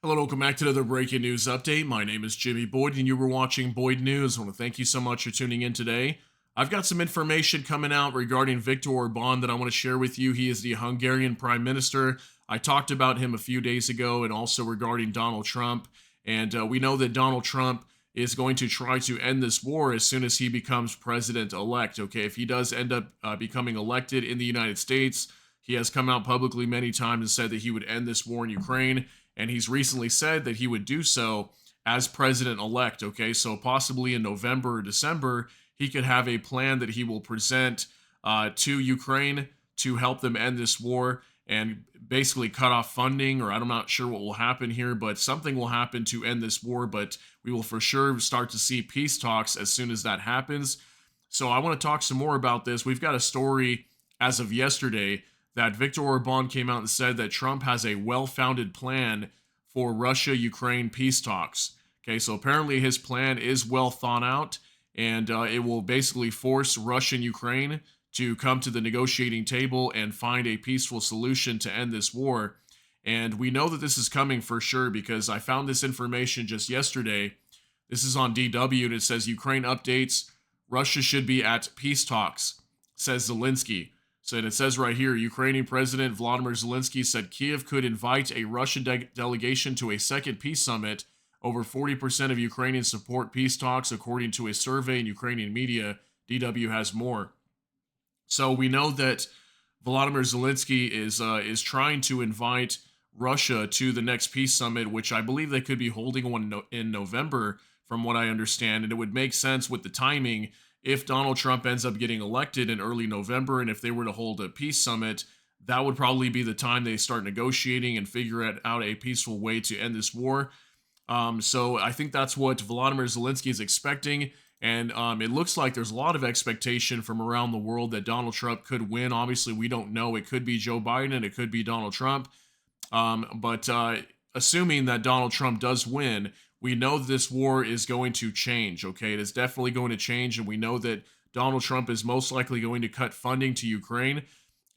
Hello, welcome back to another breaking news update. My name is Jimmy Boyd, and you were watching Boyd News. I want to thank you so much for tuning in today. I've got some information coming out regarding Viktor Orban that I want to share with you. He is the Hungarian Prime Minister. I talked about him a few days ago, and also regarding Donald Trump. And we know that Donald Trump is going to try to end this war as soon as he becomes president elect. Okay, if he does end up becoming elected in the United States, he has come out publicly many times and said that he would end this war in Ukraine, and he's recently said that he would do so as president elect. Okay, so possibly in November or December, he could have a plan that he will present to Ukraine to help them end this war and basically cut off funding, or I'm not sure what will happen here, but something will happen to end this war. But we will for sure start to see peace talks as soon as that happens. So I want to talk some more about this. We've got a story as of yesterday that Viktor Orban came out and said that Trump has a well-founded plan for Russia-Ukraine peace talks. Okay, so apparently his plan is well thought out, and it will basically force Russia and Ukraine to come to the negotiating table and find a peaceful solution to end this war. And we know that this is coming for sure because I found this information just yesterday. This is on DW, and it says Ukraine updates, Russia should be at peace talks, says Zelensky. So it says right here, Ukrainian President Volodymyr Zelensky said Kiev could invite a Russian delegation to a second peace summit. Over 40% of Ukrainians support peace talks, according to a survey in Ukrainian media. DW has more. So we know that Volodymyr Zelensky is trying to invite Russia to the next peace summit, which I believe they could be holding one in November, from what I understand. And it would make sense with the timing if Donald Trump ends up getting elected in early November, and if they were to hold a peace summit, that would probably be the time they start negotiating and figure out a peaceful way to end this war. So I think that's what Volodymyr Zelensky is expecting, and it looks like there's a lot of expectation from around the world that Donald Trump could win. Obviously, we don't know. It could be Joe Biden, and it could be Donald Trump. But assuming that Donald Trump does win, we know that this war is going to change, okay? It is definitely going to change, and we know that Donald Trump is most likely going to cut funding to Ukraine,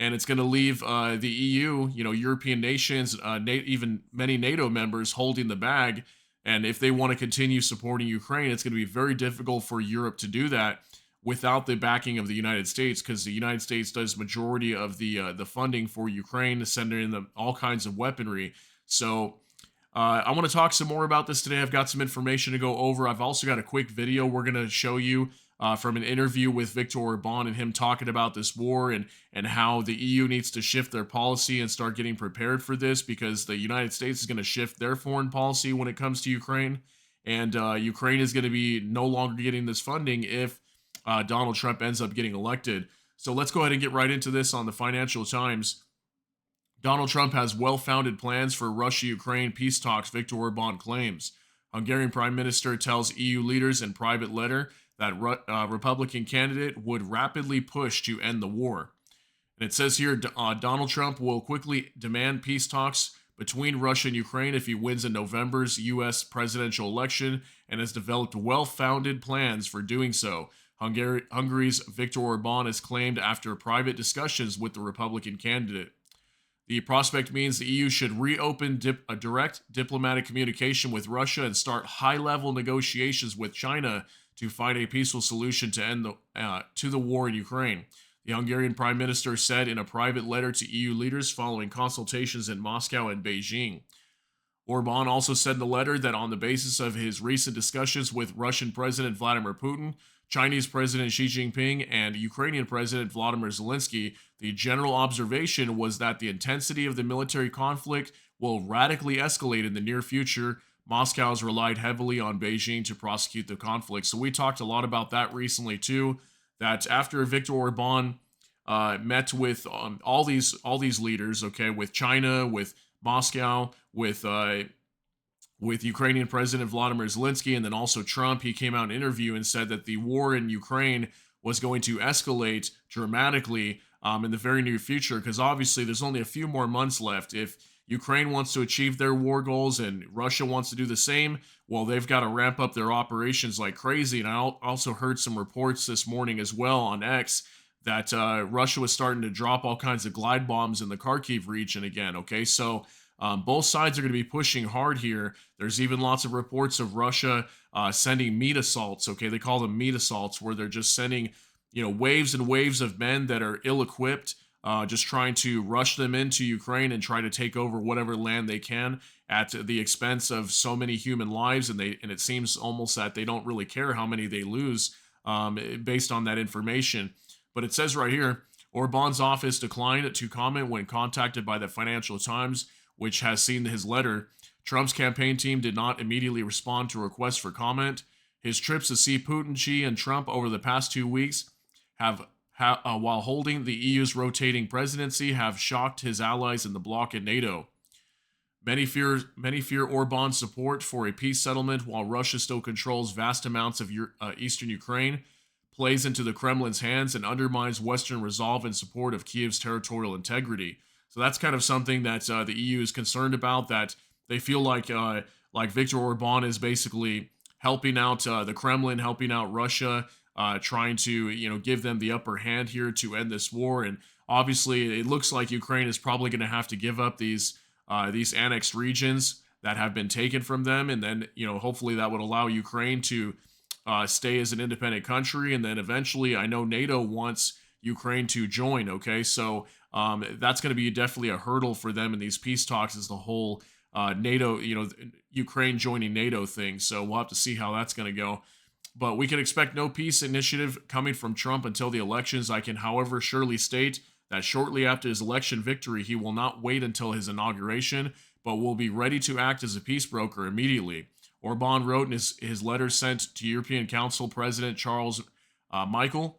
and it's going to leave the EU, European nations, even many NATO members holding the bag. And if they want to continue supporting Ukraine, it's going to be very difficult for Europe to do that without the backing of the United States, because the United States does majority of the funding for Ukraine, sending in them all kinds of weaponry. So I want to talk some more about this today. I've got some information to go over. I've also got a quick video we're going to show you from an interview with Viktor Orban and him talking about this war and how the EU needs to shift their policy and start getting prepared for this, because the United States is going to shift their foreign policy when it comes to Ukraine. And Ukraine is going to be no longer getting this funding if Donald Trump ends up getting elected. So let's go ahead and get right into this on the Financial Times. Donald Trump has well-founded plans for Russia-Ukraine peace talks, Viktor Orban claims. Hungarian Prime Minister tells EU leaders in private letter that Republican candidate would rapidly push to end the war. And it says here, Donald Trump will quickly demand peace talks between Russia and Ukraine if he wins in November's U.S. presidential election, and has developed well-founded plans for doing so. Hungary's Viktor Orban has claimed after private discussions with the Republican candidate. The prospect means the EU should reopen a direct diplomatic communication with Russia and start high-level negotiations with China to find a peaceful solution to end the war in Ukraine. The Hungarian Prime Minister said in a private letter to EU leaders following consultations in Moscow and Beijing. Orban also said in the letter that on the basis of his recent discussions with Russian President Vladimir Putin, Chinese President Xi Jinping, and Ukrainian President Volodymyr Zelensky, the general observation was that the intensity of the military conflict will radically escalate in the near future. Moscow has relied heavily on Beijing to prosecute the conflict. So we talked a lot about that recently too, that after Viktor Orban met with all these leaders, okay, with China, with Moscow, with Ukrainian President Volodymyr Zelensky, and then also Trump, he came out in an interview and said that the war in Ukraine was going to escalate dramatically in the very near future, because obviously there's only a few more months left. If Ukraine wants to achieve their war goals and Russia wants to do the same, well, they've got to ramp up their operations like crazy. And I also heard some reports this morning as well on X that Russia was starting to drop all kinds of glide bombs in the Kharkiv region again, okay? So Both sides are going to be pushing hard here. There's even lots of reports of Russia sending meat assaults. Okay, they call them meat assaults, where they're just sending, waves and waves of men that are ill-equipped, just trying to rush them into Ukraine and try to take over whatever land they can at the expense of so many human lives. And it seems almost that they don't really care how many they lose, based on that information. But it says right here, Orban's office declined to comment when contacted by the Financial Times, which has seen his letter. Trump's campaign team did not immediately respond to requests for comment. His trips to see Putin, Xi, and Trump over the past 2 weeks while holding the EU's rotating presidency, have shocked his allies in the bloc and NATO. Many fear Orban's support for a peace settlement, while Russia still controls vast amounts of eastern Ukraine, plays into the Kremlin's hands and undermines Western resolve in support of Kiev's territorial integrity. So that's kind of something that the EU is concerned about. That they feel like Viktor Orban is basically helping out the Kremlin, helping out Russia, trying to give them the upper hand here to end this war. And obviously, it looks like Ukraine is probably going to have to give up these annexed regions that have been taken from them, and then hopefully that would allow Ukraine to stay as an independent country. And then eventually, I know NATO wants Ukraine to join. Okay, so that's going to be definitely a hurdle for them in these peace talks, is the whole NATO, Ukraine joining NATO thing. So we'll have to see how that's going to go. But we can expect no peace initiative coming from Trump until the elections. I can, however, surely state that shortly after his election victory, he will not wait until his inauguration, but will be ready to act as a peace broker immediately. Orban wrote in his letter sent to European Council President Charles Michel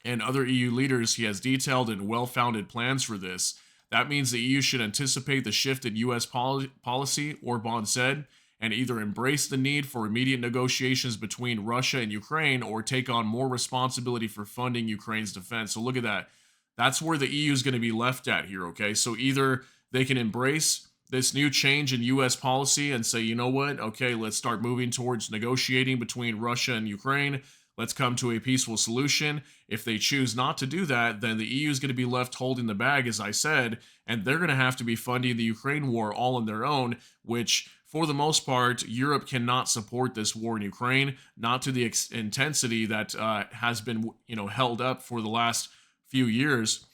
and other EU leaders, he has detailed and well-founded plans for this. That means the EU should anticipate the shift in U.S. policy, Orban said, and either embrace the need for immediate negotiations between Russia and Ukraine, or take on more responsibility for funding Ukraine's defense. So look at that. That's where the EU is going to be left at here, okay? So either they can embrace this new change in U.S. policy and say, you know what, okay, let's start moving towards negotiating between Russia and Ukraine. Let's come to a peaceful solution. If they choose not to do that, then the EU is going to be left holding the bag, as I said, and they're going to have to be funding the Ukraine war all on their own, which for the most part, Europe cannot support this war in Ukraine, not to the intensity that has been, held up for the last few years,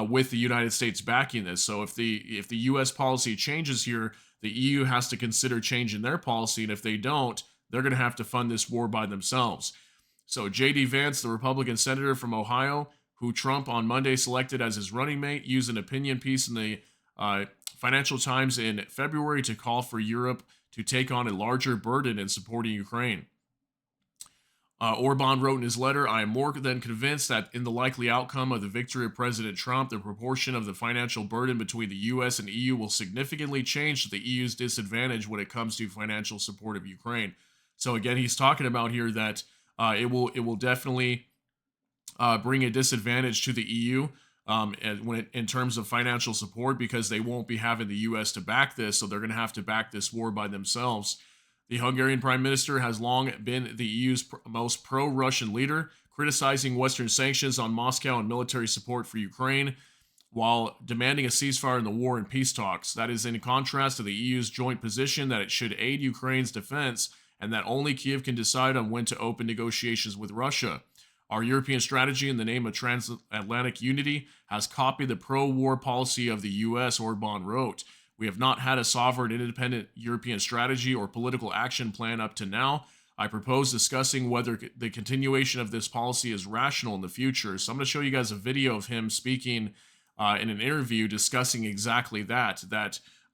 with the United States backing this. So if the U.S. policy changes here, the EU has to consider changing their policy, and if they don't, they're going to have to fund this war by themselves. So J.D. Vance, the Republican senator from Ohio, who Trump on Monday selected as his running mate, used an opinion piece in the Financial Times in February to call for Europe to take on a larger burden in supporting Ukraine. Orban wrote in his letter, I am more than convinced that in the likely outcome of the victory of President Trump, the proportion of the financial burden between the U.S. and EU will significantly change to the EU's disadvantage when it comes to financial support of Ukraine. So again, he's talking about here that it will definitely bring a disadvantage to the EU in terms of financial support, because they won't be having the U.S. to back this, so they're going to have to back this war by themselves. The Hungarian Prime Minister has long been the EU's most pro-Russian leader, criticizing Western sanctions on Moscow and military support for Ukraine, while demanding a ceasefire in the war and peace talks. That is in contrast to the EU's joint position that it should aid Ukraine's defense, and that only Kiev can decide on when to open negotiations with Russia. Our European strategy in the name of transatlantic unity has copied the pro-war policy of the U.S., Orban wrote. We have not had a sovereign, independent European strategy or political action plan up to now. I propose discussing whether the continuation of this policy is rational in the future. So I'm going to show you guys a video of him speaking in an interview discussing exactly that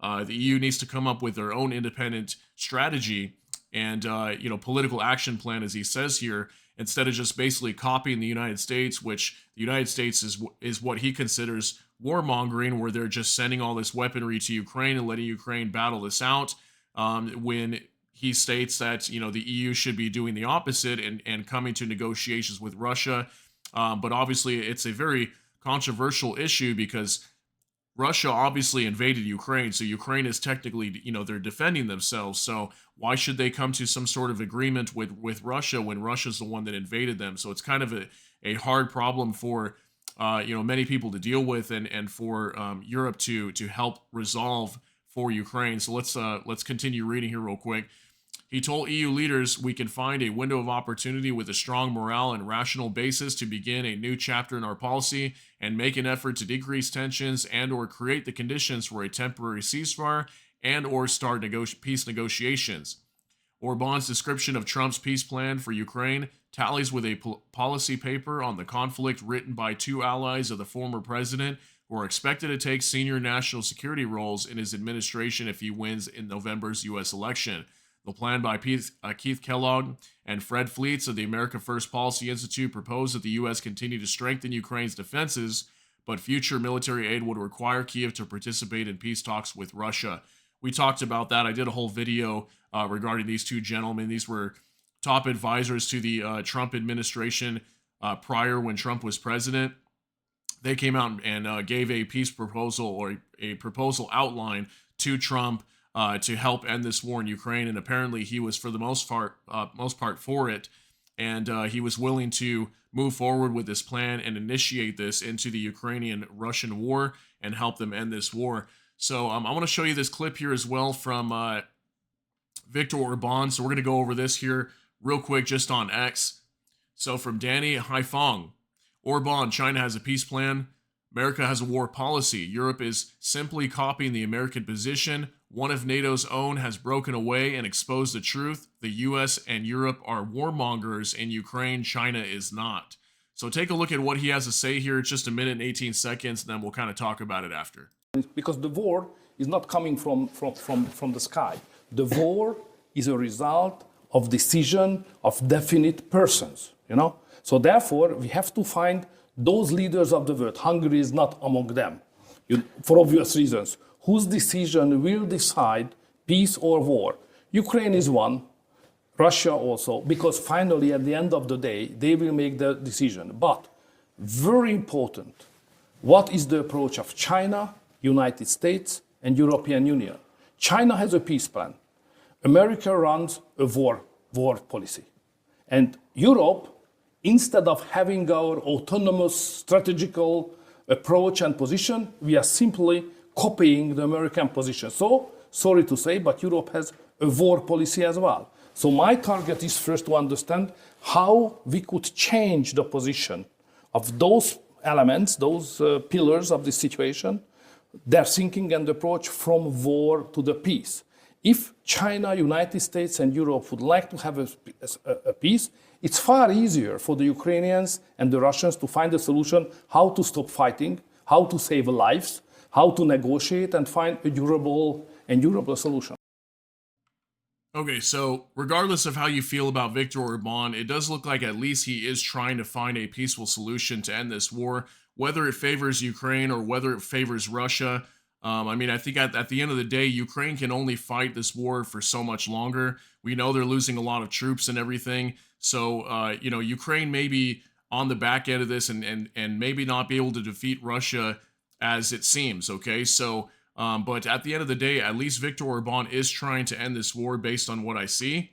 the EU needs to come up with their own independent strategy and political action plan, as he says here, instead of just basically copying the United States, which the United States is what he considers warmongering, where they're just sending all this weaponry to Ukraine and letting Ukraine battle this out, when he states that the EU should be doing the opposite and coming to negotiations with Russia. But obviously it's a very controversial issue, because Russia obviously invaded Ukraine, so Ukraine is technically, they're defending themselves. So why should they come to some sort of agreement with Russia when Russia's the one that invaded them? So it's kind of a hard problem for many people to deal with, and for Europe to help resolve for Ukraine. So let's continue reading here real quick. He told EU leaders we can find a window of opportunity with a strong morale and rational basis to begin a new chapter in our policy and make an effort to decrease tensions and or create the conditions for a temporary ceasefire and or start peace negotiations. Orban's description of Trump's peace plan for Ukraine tallies with a policy paper on the conflict written by two allies of the former president who are expected to take senior national security roles in his administration if he wins in November's U.S. election. The plan by Keith Kellogg and Fred Fleets of the America First Policy Institute proposed that the U.S. continue to strengthen Ukraine's defenses, but future military aid would require Kyiv to participate in peace talks with Russia. We talked about that. I did a whole video regarding these two gentlemen. These were top advisors to the Trump administration prior when Trump was president. They came out and gave a peace proposal or a proposal outline to Trump to help end this war in Ukraine, and apparently he was for the most part for it, and he was willing to move forward with this plan and initiate this into the Ukrainian-Russian war and help them end this war. So I want to show you this clip here as well from Viktor Orban. So we're going to go over this here real quick just on X. So from Danny Haifong, Orban, China has a peace plan. America has a war policy. Europe is simply copying the American position. One of NATO's own has broken away and exposed the truth. The US and Europe are warmongers in Ukraine. China is not. So take a look at what he has to say here. It's just a minute and 18 seconds, and then we'll kind of talk about it after. Because the war is not coming from the sky. The war is a result of decision of definite persons, you know? So therefore, we have to find those leaders of the world. Hungary is not among them, for obvious reasons. Whose decision will decide peace or war? Ukraine is one, Russia also, because finally, at the end of the day, they will make the decision. But very important, what is the approach of China, United States, and European Union? China has a peace plan. America runs a war policy. And Europe, instead of having our autonomous strategical approach and position, we are simply copying the American position. So, sorry to say, but Europe has a war policy as well. So my target is first to understand how we could change the position of those elements, those pillars of the situation, their thinking and approach from war to the peace. If China, United States, and Europe would like to have a peace, it's far easier for the Ukrainians and the Russians to find a solution how to stop fighting, how to save lives, how to negotiate and find a durable solution. Okay, so regardless of how you feel about Viktor Orban, it does look like at least he is trying to find a peaceful solution to end this war, whether it favors Ukraine or whether it favors Russia. I mean, I think at the end of the day, Ukraine can only fight this war for so much longer. We know they're losing a lot of troops and everything. So, Ukraine may be on the back end of this and maybe not be able to defeat Russia as it seems, okay? So, but at the end of the day, at least Viktor Orban is trying to end this war based on what I see.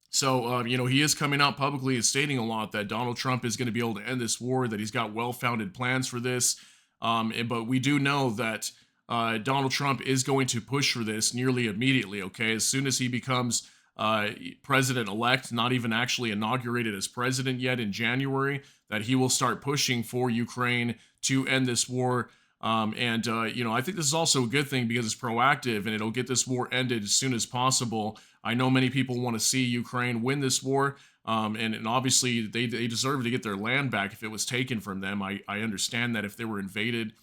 So, he is coming out publicly and stating a lot that Donald Trump is going to be able to end this war, that he's got well-founded plans for this. But we do know that Donald Trump is going to push for this nearly immediately, okay? As soon as he becomes president-elect, not even actually inaugurated as president yet in January, that he will start pushing for Ukraine to end this war. I think this is also a good thing because it's proactive and it'll get this war ended as soon as possible. I know many people want to see Ukraine win this war, and obviously they deserve to get their land back if it was taken from them. I understand that if they were invaded.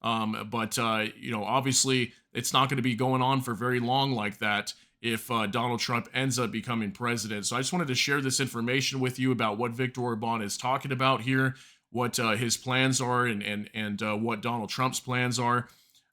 Obviously it's not going to be going on for very long like that if Donald Trump ends up becoming president. So I just wanted to share this information with you about what Viktor Orban is talking about here, what his plans are and what Donald Trump's plans are.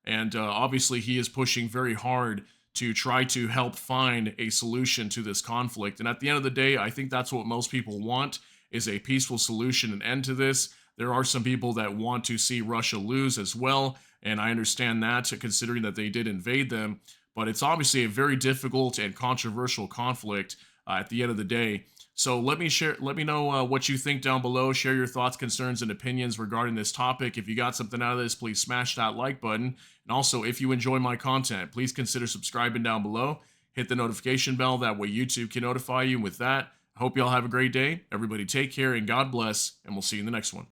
And obviously he is pushing very hard to try to help find a solution to this conflict. And at the end of the day, I think that's what most people want, is a peaceful solution and end to this. There are some people that want to see Russia lose as well, and I understand that, considering that they did invade them. But it's obviously a very difficult and controversial conflict at the end of the day. So let me know what you think down below. Share your thoughts, concerns, and opinions regarding this topic. If you got something out of this, please smash that like button. And also, if you enjoy my content, please consider subscribing down below. Hit the notification bell. That way YouTube can notify you. And with that, I hope y'all have a great day. Everybody take care and God bless. And we'll see you in the next one.